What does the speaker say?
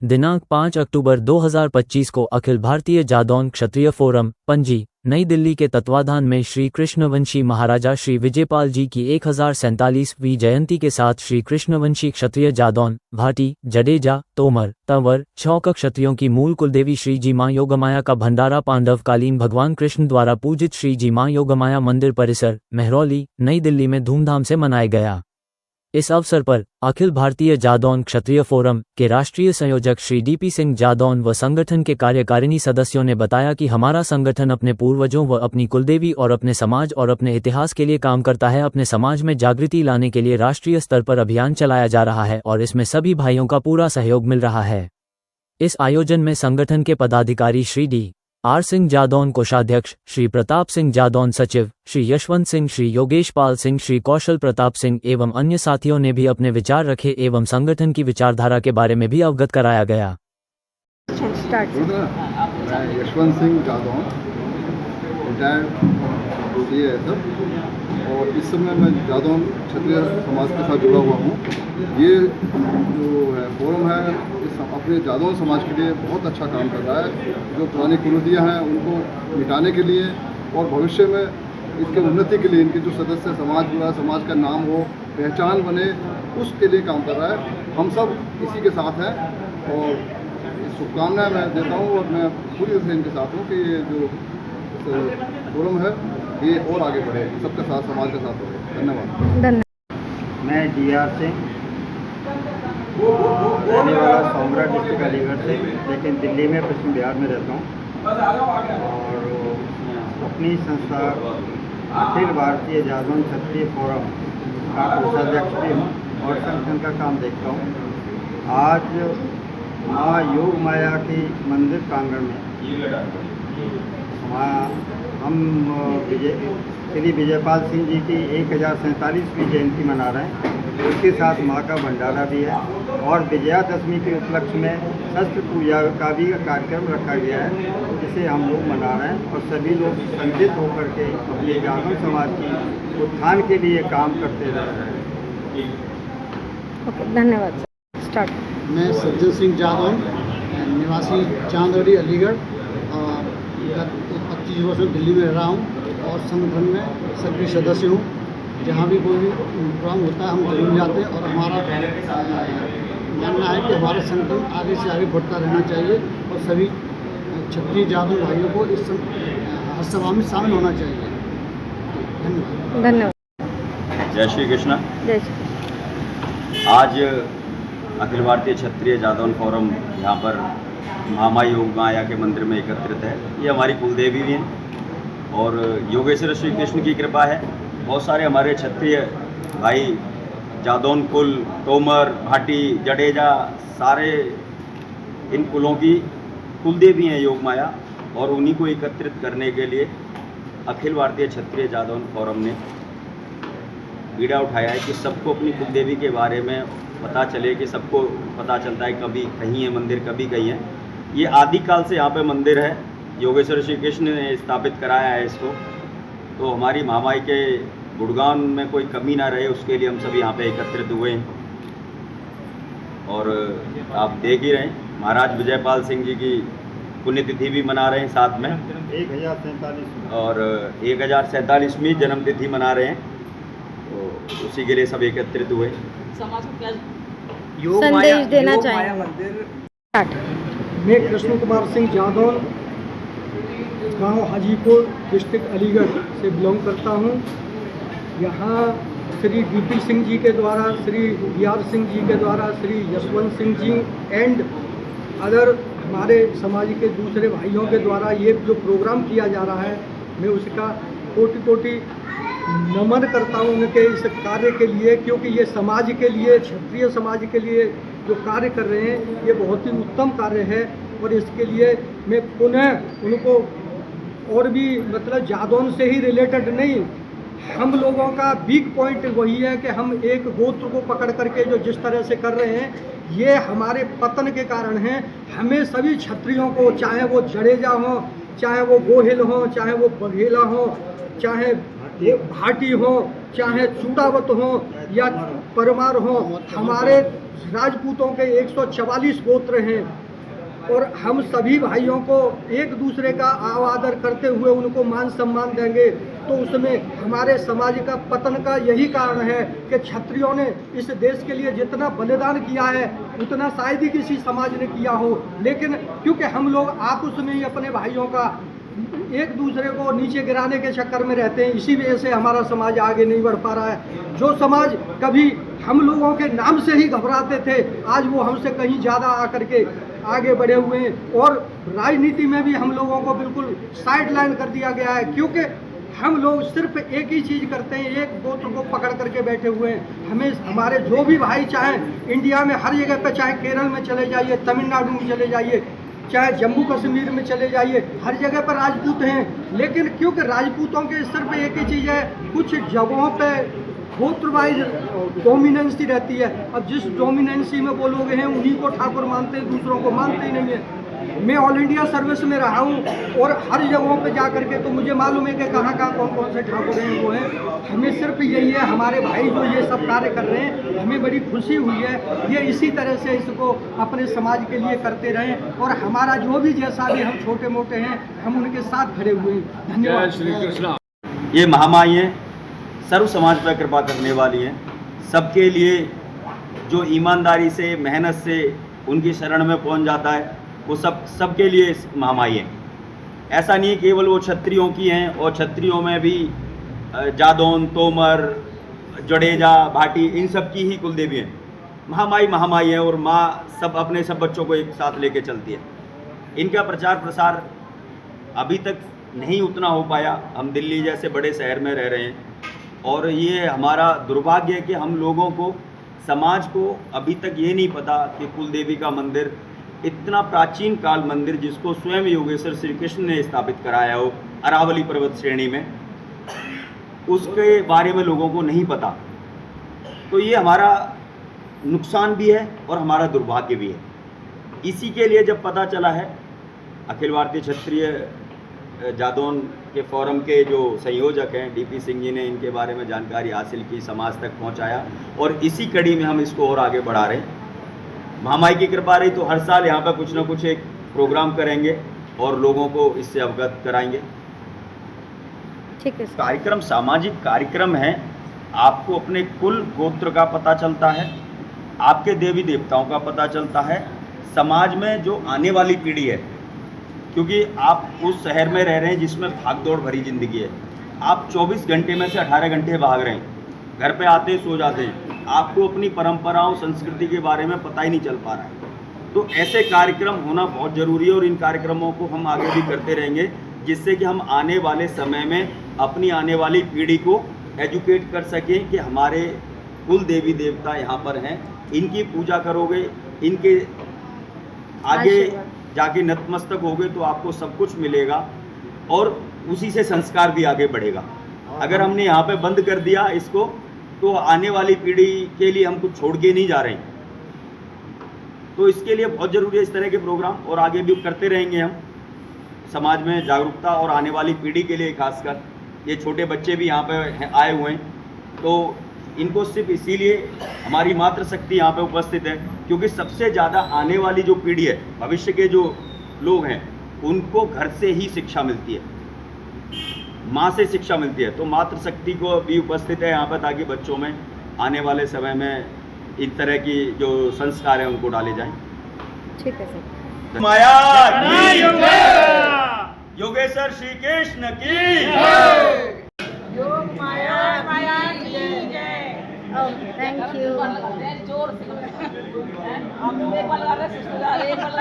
दिनांक 5 अक्टूबर 2025 को अखिल भारतीय जादौन क्षत्रिय फोरम, पणजी, नई दिल्ली के तत्वाधान में श्री कृष्णवंशी महाराजा श्री विजयपाल जी की 1047वीं जयंती के साथ श्री कृष्णवंशी क्षत्रिय जादौन, भाटी, जडेजा, तोमर, तंवर, छौक क्षत्रियों की मूल कुलदेवी श्री जी मां योगमाया का भंडारा पांडवकालीन भगवान कृष्ण द्वारा पूजित श्री जी मां योगमाया मंदिर परिसर, मेहरौली, नई दिल्ली में धूमधाम से मनाया गया। इस अवसर पर अखिल भारतीय जादौन क्षत्रिय फोरम के राष्ट्रीय संयोजक श्री डीपी सिंह जादौन व संगठन के कार्यकारिणी सदस्यों ने बताया कि हमारा संगठन अपने पूर्वजों व अपनी कुलदेवी और अपने समाज और अपने इतिहास के लिए काम करता है। अपने समाज में जागृति लाने के लिए राष्ट्रीय स्तर पर अभियान चलाया जा रहा है और इसमें सभी भाइयों का पूरा सहयोग मिल रहा है। इस आयोजन में संगठन के पदाधिकारी श्री डी.आर. सिंह जादौन कोषाध्यक्ष, श्री प्रताप सिंह जादौन सचिव, श्री यशवंत सिंह, श्री योगेश पाल सिंह, श्री कौशल प्रताप सिंह एवं अन्य साथियों ने भी अपने विचार रखे एवं संगठन की विचारधारा के बारे में भी अवगत कराया गया। मैं यशवंत सिंह जादौन, और इस समय मैं जादौन क्षत्रिय समाज के साथ जुड़ा हुआ हूँ। ये जो फोरम है इस अपने जादौन समाज के लिए बहुत अच्छा काम कर रहा है। जो पुरानी कुरीतियाँ हैं उनको मिटाने के लिए और भविष्य में इसके उन्नति के लिए इनके जो सदस्य समाज जुड़ा, समाज का नाम हो, पहचान बने, उसके लिए काम कर रहा है। हम सब इसी के साथ हैं और शुभकामनाएं मैं देता हूँ और मैं पूरी तरह से इनके साथ हूँ कि ये जो फोरम है ये और आगे बढ़े, सबके साथ, समाज के साथ बढ़े। धन्यवाद। मैं डी.आर. सिंह, रहने वाला सोमरा डिस्ट्रिक्ट अलीगढ़ से, लेकिन दिल्ली में पश्चिम बिहार में रहता हूँ और अपनी संस्था अखिल भारतीय जादौन क्षत्रिय फोरम का कोषाध्यक्ष भी हूँ और संगठन का काम देखता हूँ। आज माँ योग माया की मंदिर प्रांगण में हम श्री विजयपाल सिंह जी की 1047वीं जयंती मना रहे हैं। उसके साथ माँ का भंडारा भी है और विजयादशमी के उपलक्ष्य में शस्त्र पूजा का भी कार्यक्रम रखा गया है, जिसे हम लोग मना रहे हैं और सभी लोग संगठित होकर के अपने जागरण समाज की उत्थान के लिए काम करते रह रहे हैं। ओके, धन्यवाद। स्टार्ट। मैं सज्जन सिंह जादौन, निवासी चांदोड़ी, अलीगढ़, गत 25 वर्षों दिल्ली में रहा हूँ और संगठन में सक्रिय सदस्य हूँ। जहाँ भी कोई भी प्रोग्राम होता है हम जरूर जाते हैं और हमारा मानना है कि हमारा संगठन आगे से आगे बढ़ता रहना चाहिए और सभी क्षत्रिय जादौन भाइयों को इस हर सभा में शामिल होना चाहिए। धन्यवाद। जय श्री कृष्णा। जय श्री। आज अखिल भारतीय क्षत्रिय जादौन फोरम यहाँ पर महामा योग माया के मंदिर में एकत्रित है। ये हमारी कुलदेवी भी हैं और योगेश्वर श्री कृष्ण की कृपा है। बहुत सारे हमारे क्षत्रिय भाई जादौन कुल, तोमर, भाटी, जडेजा, सारे इन कुलों की कुलदेवी हैं योग माया और उन्हीं को एकत्रित करने के लिए अखिल भारतीय क्षत्रिय जादौन फोरम ने बीड़ा उठाया है कि सबको अपनी कुलदेवी के बारे में पता चले, कि सबको पता चलता है कभी कहीं है मंदिर, कभी कहीं है। ये आदिकाल से यहाँ पे मंदिर है, योगेश्वर श्री कृष्ण ने स्थापित कराया है इसको। तो हमारी महामाई के गुणगान में कोई कमी ना रहे, उसके लिए हम सभी यहाँ पे एकत्रित हुए हैं। और आप देख ही रहे हैं महाराज विजयपाल सिंह जी की पुण्यतिथि भी मना रहे हैं साथ में, 1047 और 1047वीं जन्मतिथि मना रहे हैं। तो उसी के लिए सब एकत्रित हुए। समाज को क्या संदेश देना चाहिए? मैं कृष्ण कुमार सिंह जादौन, गांव हाजीपुर, डिस्ट्रिक्ट अलीगढ़ से बिलोंग करता हूं। यहाँ श्री डीपी सिंह जी के द्वारा, श्री डी.आर. सिंह जी के द्वारा, श्री यशवंत सिंह जी एंड अदर हमारे समाज के दूसरे भाइयों के द्वारा ये जो प्रोग्राम किया जा रहा है, मैं उसका कोटि कोटि नमन करता हूँ उनके इस कार्य के लिए, क्योंकि ये समाज के लिए, क्षत्रिय समाज के लिए जो कार्य कर रहे हैं ये बहुत ही उत्तम कार्य है। और इसके लिए मैं पुनः उनको, और भी मतलब जादौन से ही रिलेटेड नहीं, हम लोगों का बिग पॉइंट वही है कि हम एक गोत्र को पकड़ करके जो जिस तरह से कर रहे हैं, ये हमारे पतन के कारण है। हमें सभी क्षत्रियों को, चाहे वो जडेजा हो, चाहे वो गोहिल हो, चाहे वो बघेला हो, चाहे भाटी हो, चाहे चूड़ावत हो या परमार हो, हमारे राजपूतों के 144 गोत्र हैं और हम सभी भाइयों को एक दूसरे का आदर करते हुए उनको मान सम्मान देंगे तो उसमें हमारे समाज का पतन का यही कारण है कि क्षत्रियों ने इस देश के लिए जितना बलिदान किया है उतना शायद ही किसी समाज ने किया हो, लेकिन क्योंकि हम लोग आपस में ही अपने भाइयों का एक दूसरे को नीचे गिराने के चक्कर में रहते हैं, इसी वजह से हमारा समाज आगे नहीं बढ़ पा रहा है। जो समाज कभी हम लोगों के नाम से ही घबराते थे आज वो हमसे कहीं ज़्यादा आकर के आगे बढ़े हुए हैं और राजनीति में भी हम लोगों को बिल्कुल साइड लाइन कर दिया गया है, क्योंकि हम लोग सिर्फ एक ही चीज़ करते हैं, एक गोत्र को पकड़ करके बैठे हुए हैं। हमें हमारे जो भी भाई चाहे इंडिया में हर जगह पे, चाहे केरल में चले जाइए, तमिलनाडु में चले जाइए, चाहे जम्मू कश्मीर में चले जाइए, हर जगह पर राजपूत हैं। लेकिन क्योंकि राजपूतों के सिर्फ एक ही चीज़ है, कुछ जगहों पे गोत्र वाइज डोमिनेंसी रहती है। अब जिस डोमिनेंसी में वो लोग हैं उन्हीं को ठाकुर मानते हैं, दूसरों को मानते ही नहीं है। मैं ऑल इंडिया सर्विस में रहा हूँ और हर जगहों पे जा करके तो मुझे मालूम है कि कहाँ कहाँ कौन कौन से ठाकुर हैं वो हैं। हमें सिर्फ यही है, हमारे भाई जो ये सब कार्य कर रहे हैं हमें बड़ी खुशी हुई है, ये इसी तरह से इसको अपने समाज के लिए करते रहें और हमारा जो भी जैसा भी हम छोटे मोटे हैं हम उनके साथ खड़े हुए हैं। धन्यवाद। श्री कृष्णा। ये महामाई सर्व समाज पर कृपा करने वाली हैं, सबके लिए जो ईमानदारी से मेहनत से उनकी शरण में पहुंच जाता है वो सबके लिए महामाई है। ऐसा नहीं केवल वो क्षत्रियों की हैं, और क्षत्रियों में भी जादौन, तोमर, जडेजा, भाटी इन सब की ही कुलदेवी हैं। महामाई है और माँ सब अपने सब बच्चों को एक साथ लेके चलती है। इनका प्रचार प्रसार अभी तक नहीं उतना हो पाया, हम दिल्ली जैसे बड़े शहर में रह रहे हैं और ये हमारा दुर्भाग्य है कि हम लोगों को, समाज को अभी तक ये नहीं पता कि कुलदेवी का मंदिर इतना प्राचीन काल मंदिर जिसको स्वयं योगेश्वर श्री कृष्ण ने स्थापित कराया हो अरावली पर्वत श्रेणी में, उसके बारे में लोगों को नहीं पता। तो ये हमारा नुकसान भी है और हमारा दुर्भाग्य भी है। इसी के लिए जब पता चला है, अखिल भारतीय क्षत्रिय जादौन के फोरम के जो संयोजक हैं डीपी सिंह जी ने इनके बारे में जानकारी हासिल की, समाज तक पहुंचाया और इसी कड़ी में हम इसको और आगे बढ़ा रहे हैं। महामाई की कृपा रही तो हर साल यहाँ पर कुछ ना कुछ एक प्रोग्राम करेंगे और लोगों को इससे अवगत कराएंगे। ठीक है। कार्यक्रम सामाजिक कार्यक्रम है, आपको अपने कुल गोत्र का पता चलता है, आपके देवी देवताओं का पता चलता है, समाज में जो आने वाली पीढ़ी है, क्योंकि आप उस शहर में रह रहे हैं जिसमें भागदौड़ भरी जिंदगी है। आप 24 घंटे में से 18 घंटे भाग रहे हैं, घर पे आते हैं सो जाते हैं, आपको अपनी परंपराओं संस्कृति के बारे में पता ही नहीं चल पा रहा है। तो ऐसे कार्यक्रम होना बहुत ज़रूरी है और इन कार्यक्रमों को हम आगे भी करते रहेंगे, जिससे कि हम आने वाले समय में अपनी आने वाली पीढ़ी को एजुकेट कर सकें कि हमारे कुल देवी देवता यहाँ पर हैं, इनकी पूजा करोगे, इनके आगे जाके नतमस्तक होगे तो आपको सब कुछ मिलेगा और उसी से संस्कार भी आगे बढ़ेगा। अगर हमने यहाँ पे बंद कर दिया इसको तो आने वाली पीढ़ी के लिए हम कुछ छोड़ के नहीं जा रहे हैं। तो इसके लिए बहुत ज़रूरी है इस तरह के प्रोग्राम और आगे भी करते रहेंगे हम, समाज में जागरूकता और आने वाली पीढ़ी के लिए खासकर। ये छोटे बच्चे भी यहाँ पे आए हुए हैं तो इनको सिर्फ इसीलिए हमारी मातृशक्ति यहाँ पे उपस्थित है क्योंकि सबसे ज़्यादा आने वाली जो पीढ़ी है, भविष्य के जो लोग हैं, उनको घर से ही शिक्षा मिलती है, माँ से शिक्षा मिलती है। तो मातृशक्ति को भी उपस्थित है यहाँ पर ताकि बच्चों में आने वाले समय में इस तरह की जो संस्कार हैं उनको डाले जाएं। ठीक है सर। माया की योगेश्वर श्री कृष्ण की योग माया की जय। Okay, thank you. जोर से हम एक बार लगा रहे हैं, एक बार